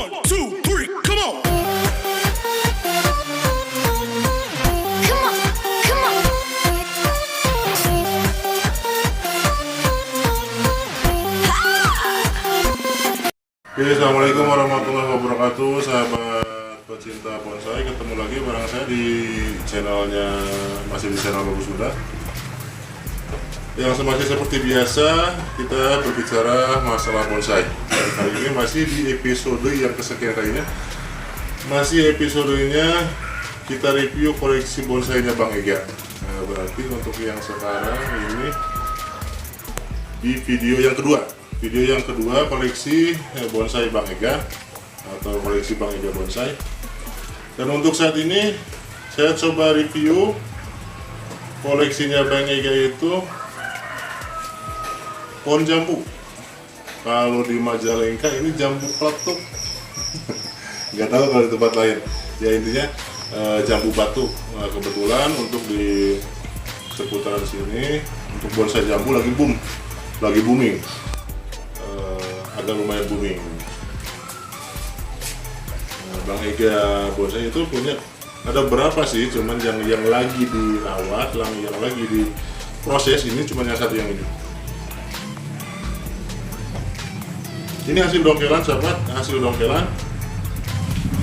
1, 2, 3, come on. Oke, assalamualaikum warahmatullahi wabarakatuh, sahabat pecinta bonsai. Ketemu lagi bareng saya di channelnya, masih di channel Bagus Sunda. Yang masih seperti biasa, kita berbicara masalah bonsai. Dan kali ini masih di episode yang kesekian kalinya. Masih episodenya kita review koleksi bonsainya Bang Ega. Nah, berarti untuk yang sekarang ini di video yang kedua. Video yang kedua koleksi bonsai Bang Ega atau koleksi Bang Ega bonsai. Dan untuk saat ini saya coba review koleksinya Bang Ega itu pohon jambu. Kalau di Majalengka ini jambu peletuk. Nggak tahu kalau di tempat lain. Ya intinya jambu batu. Nah, kebetulan untuk di seputaran sini untuk bonsai jambu lagi booming. Agak lumayan booming. Nah, Bang Ega bonsai itu punya ada berapa sih? Cuman yang lagi dirawat, yang lagi diproses ini cuma yang satu yang ini. Ini hasil dongkelan, sahabat, hasil dongkelan.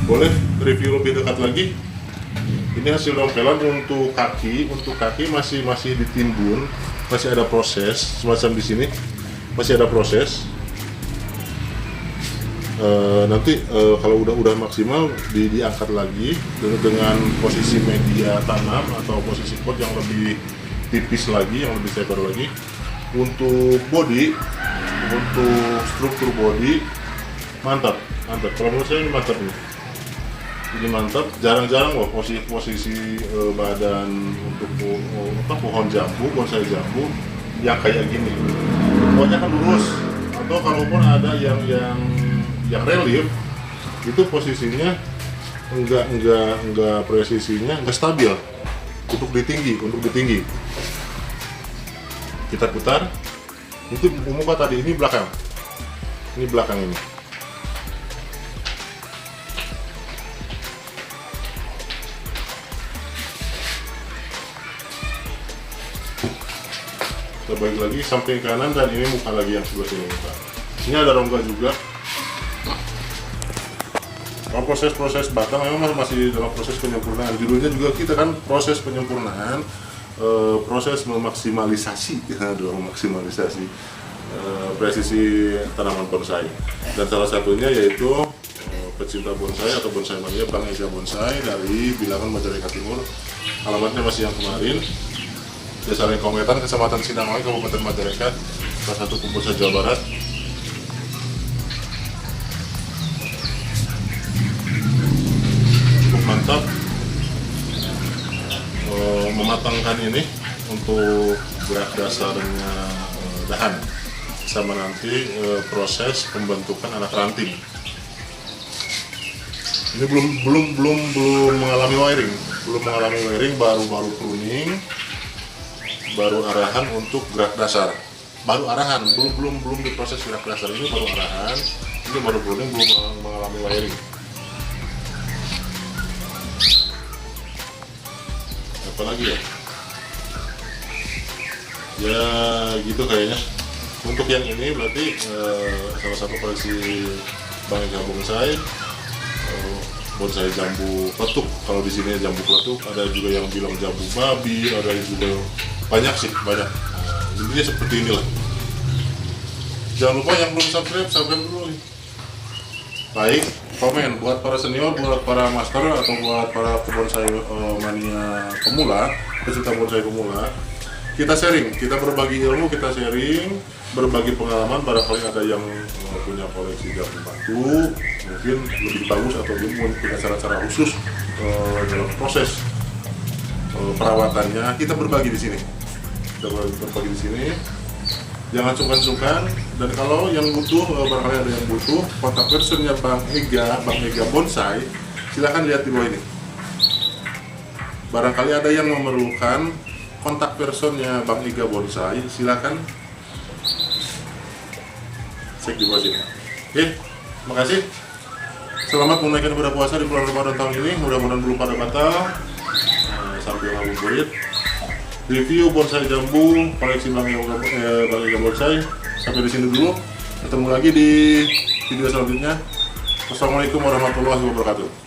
Boleh review lebih dekat lagi. Ini hasil dongkelan untuk kaki masih ditimbun, masih ada proses semacam di sini, masih ada proses. Nanti kalau udah maksimal diangkat lagi dengan posisi media tanam atau posisi pot yang lebih tipis lagi, yang lebih lebar lagi. Untuk body, untuk struktur body mantap. Kalau menurut saya ini mantap nih. Ini mantap. Jarang-jarang loh posisi badan untuk pohon jambu, bonsai jambu yang kayak gini. Pokoknya kan lurus. Atau kalaupun ada yang relief itu posisinya enggak presisinya enggak stabil untuk ditinggi. Kita putar. Itu muka tadi, ini belakang ini. Kita balik lagi samping kanan dan ini muka lagi yang sebelah sini muka. Ini ada rongga juga. Kalau proses batang memang masih dalam proses penyempurnaan. Judulnya juga kita kan proses penyempurnaan, proses memaksimalisasi presisi tanaman bonsai. Dan salah satunya yaitu pecinta bonsai atau bonsai mania Bang Ega Bonsai dari Bilangan Majalengka Timur. Alamatnya masih yang kemarin. Desa Lengkongetan, Kecamatan Sinangoi, Kabupaten Majalengka, salah satu pembonsai Jawa Barat. Mantap mematangkan ini untuk gerak dasarnya dahan sama nanti proses pembentukan anak ranting. Ini belum mengalami wiring, baru pruning, baru arahan untuk gerak dasar. Baru arahan, belum diproses gerak dasar, ini baru arahan, ini baru pruning, belum mengalami wiring. Apalagi ya gitu kayaknya. Untuk yang ini berarti salah satu koleksi Bang Ega Bonsai, bonsai jambu peletuk. Kalau di sini jambu peletuk, ada juga yang bilang jambu babi, ada juga banyak. Intinya seperti inilah. Jangan lupa yang belum subscribe dulu nih. Like, komen buat para senior, buat para master, atau buat para bonsai mania pemula, pecinta bonsai pemula. Kita sharing, kita berbagi ilmu, kita sharing, berbagi pengalaman. Barangkali ada yang punya koleksi jambu batu, mungkin lebih bagus atau dia punya cara-cara khusus dalam proses perawatannya. Kita berbagi di sini. Jangan sungkan-sungkan. Dan kalau yang butuh, barangkali ada yang butuh kontak personnya Bang Ega Bonsai, silahkan lihat di bawah ini. Barangkali ada yang memerlukan kontak personnya Bang Ega Bonsai, silahkan cek di bawah sini. Oke, makasih. Selamat menunaikan ibadah puasa di bulan Ramadan tahun ini. Mudah-mudahan belum pada batal. Sambil ngabuburit. Review bonsai jambu, koleksi Bang Ega Bonsai. Sampai di sini dulu. Ketemu lagi di video selanjutnya. Wassalamualaikum warahmatullahi wabarakatuh.